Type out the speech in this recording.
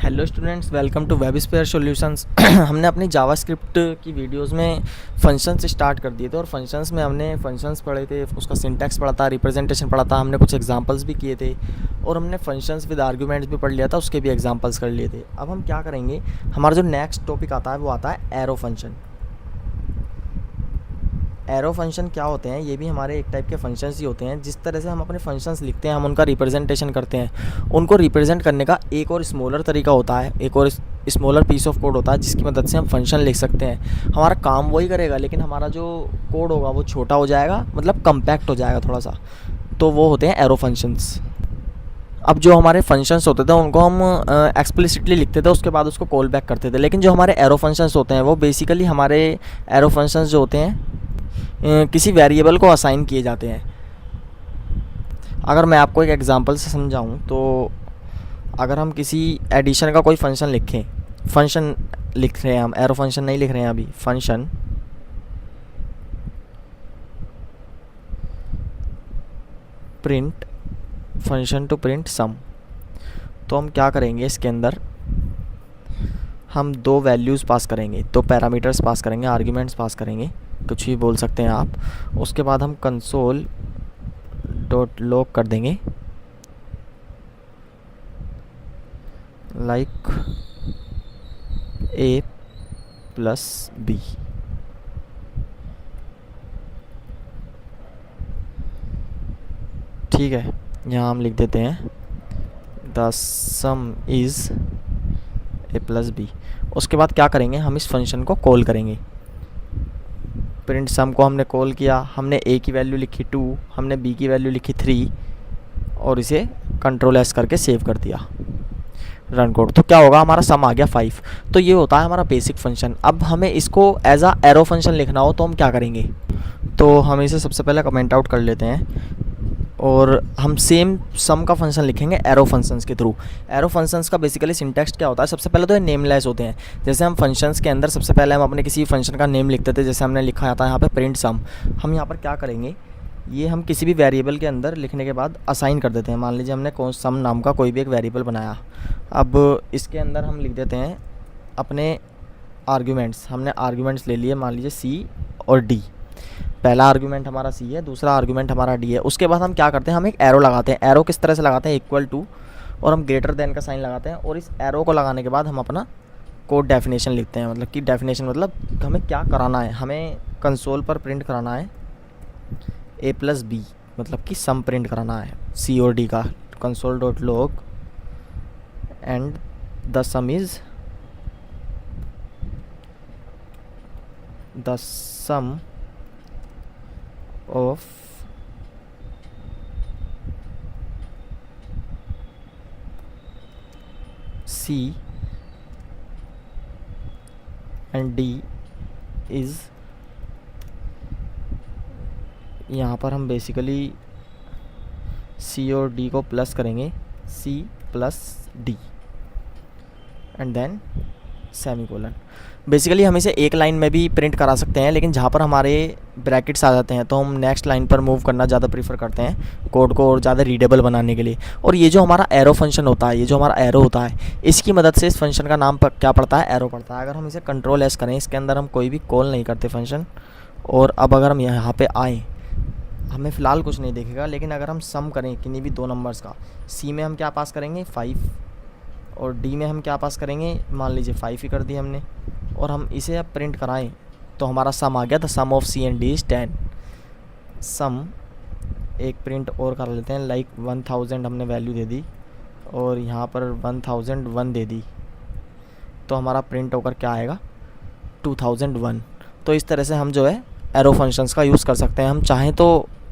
Hello students, welcome to WebSphere solutions. हमने अपनी JavaScript की वीडियोस में फंक्शंस स्टार्ट कर दिए थे और फंक्शंस में हमने फंक्शंस पढ़े थे, उसका सिंटैक्स पढ़ा था, रिप्रेजेंटेशन पढ़ा था, हमने कुछ एग्जांपल्स भी किए थे और हमने फंक्शंस विद आर्गुमेंट्स भी पढ़ लिया था, उसके भी एग्जांपल्स कर लिए थे। अब हम क्या करेंगे, हमारा जो नेक्स्ट टॉपिक आता है वो आता है एरो फंक्शन। एरो फंक्शन क्या होते हैं? ये भी हमारे एक टाइप के फंक्शंस ही होते हैं। जिस तरह से हम अपने फंक्शंस लिखते हैं, हम उनका रिप्रेजेंटेशन करते हैं, उनको रिप्रेजेंट करने का एक और स्मॉलर तरीका होता है, एक और स्मॉलर पीस ऑफ कोड होता है जिसकी मदद से हम फंक्शन लिख सकते हैं। हमारा काम वही करेगा लेकिन हमारा जो कोड होगा वो छोटा हो जाएगा, मतलब कम्पैक्ट हो जाएगा थोड़ा सा। तो वो होते हैं एरो फंक्शंस। अब जो हमारे फंक्शंस होते थे उनको हम एक्सप्लिसिटली लिखते थे, उसके बाद उसको कॉल बैक करते थे। लेकिन जो हमारे एरो फंक्शंस होते हैं वो बेसिकली हमारे एरो फंक्शंस जो होते हैं किसी वेरिएबल को असाइन किए जाते हैं। अगर मैं आपको एक एग्जांपल से समझाऊं तो अगर हम किसी एडिशन का कोई फंक्शन लिखें, फंक्शन लिख रहे हैं हम, एरो फंक्शन नहीं लिख रहे हैं अभी, function print, function to print sum, तो हम क्या करेंगे, इसके अंदर हम दो वैल्यूज़ पास करेंगे, दो पैरामीटर्स पास करेंगे, आर्ग्यूमेंट्स पास करेंगे, कुछ भी बोल सकते हैं आप। उसके बाद हम कंसोल डॉट लॉग कर देंगे लाइक ए प्लस बी। ठीक है, यहाँ हम लिख देते हैं the sum is A plus B. उसके बाद क्या करेंगे, हम इस फंक्शन को कॉल करेंगे। प्रिंट सम को हमने कॉल किया, हमने ए की वैल्यू लिखी 2, हमने बी की वैल्यू लिखी 3 और इसे कंट्रोल एस करके सेव कर दिया, रन कोड। तो क्या होगा, हमारा सम आ गया 5। तो ये होता है हमारा बेसिक फंक्शन। अब हमें इसको एज आ एरो फंक्शन लिखना हो तो हम क्या करेंगे, तो हम इसे सबसे पहले कमेंट आउट कर लेते हैं और हम सेम सम का फंक्शन लिखेंगे एरो फंक्शंस के थ्रू। एरो फंक्शंस का बेसिकली सिंटैक्स क्या होता है, सबसे पहले तो ये नेमलेस होते हैं। जैसे हम फंक्शंस के अंदर सबसे पहले हम अपने किसी फंक्शन का नेम लिखते थे, जैसे हमने लिखा था यहाँ पे प्रिंट सम। हम यहाँ पर क्या करेंगे, ये हम किसी भी वेरिएबल के अंदर लिखने के बाद असाइन कर देते हैं। मान लीजिए हमने कौन सम नाम का कोई भी एक वेरिएबल बनाया, अब इसके अंदर हम लिख देते हैं अपने आर्ग्यूमेंट्स। हमने आर्ग्यूमेंट्स ले लिए, मान लीजिए सी और डी। पहला आर्गुमेंट हमारा सी है, दूसरा आर्गुमेंट हमारा डी है। उसके बाद हम क्या करते हैं, हम एक एरो लगाते हैं। एरो किस तरह से लगाते हैं, इक्वल टू और हम ग्रेटर देन का साइन लगाते हैं और इस एरो को लगाने के बाद हम अपना कोड डेफिनेशन लिखते हैं। मतलब कि डेफिनेशन मतलब हमें क्या कराना है, हमें कंसोल पर प्रिंट कराना है ए प्लस बी, मतलब कि सम प्रिंट कराना है सी और डी का। Console dot log and the sum is the sum of C and D is, यहाँ पर हम बेसिकली C और D को प्लस करेंगे, C plus D and then semicolon. Basically हम इसे एक लाइन में भी प्रिंट करा सकते हैं, लेकिन जहाँ पर हमारे ब्रैकेट्स आ जाते हैं तो हम नेक्स्ट लाइन पर मूव करना ज़्यादा प्रीफर करते हैं कोड को और ज़्यादा रीडेबल बनाने के लिए। और ये जो हमारा एरो फंक्शन होता है, ये जो हमारा एरो होता है, इसकी मदद से इस फंक्शन का नाम क्या पड़ता है, एरो पड़ता है। अगर हम इसे कंट्रोल एस करें, इसके अंदर हम कोई भी कॉल नहीं करते फंक्शन, और अब अगर हम यहाँ पर आएँ, हमें फ़िलहाल कुछ नहीं देखेगा, लेकिन अगर हम सम करें किन्हीं भी दो नंबर्स का, सी में हम क्या पास करेंगे 5 और डी में हम क्या पास करेंगे, मान लीजिए 5 ही कर दिए हमने, और हम इसे अब प्रिंट कराएं तो हमारा सम आ गया, the sum of C and D is 10। Sum एक प्रिंट और कर लेते हैं, लाइक 1000 हमने वैल्यू दे दी और यहाँ पर 1001 दे दी, तो हमारा प्रिंट होकर क्या आएगा 2001। तो इस तरह से हम जो है एरो फंक्शंस का यूज़ कर सकते हैं। हम चाहें तो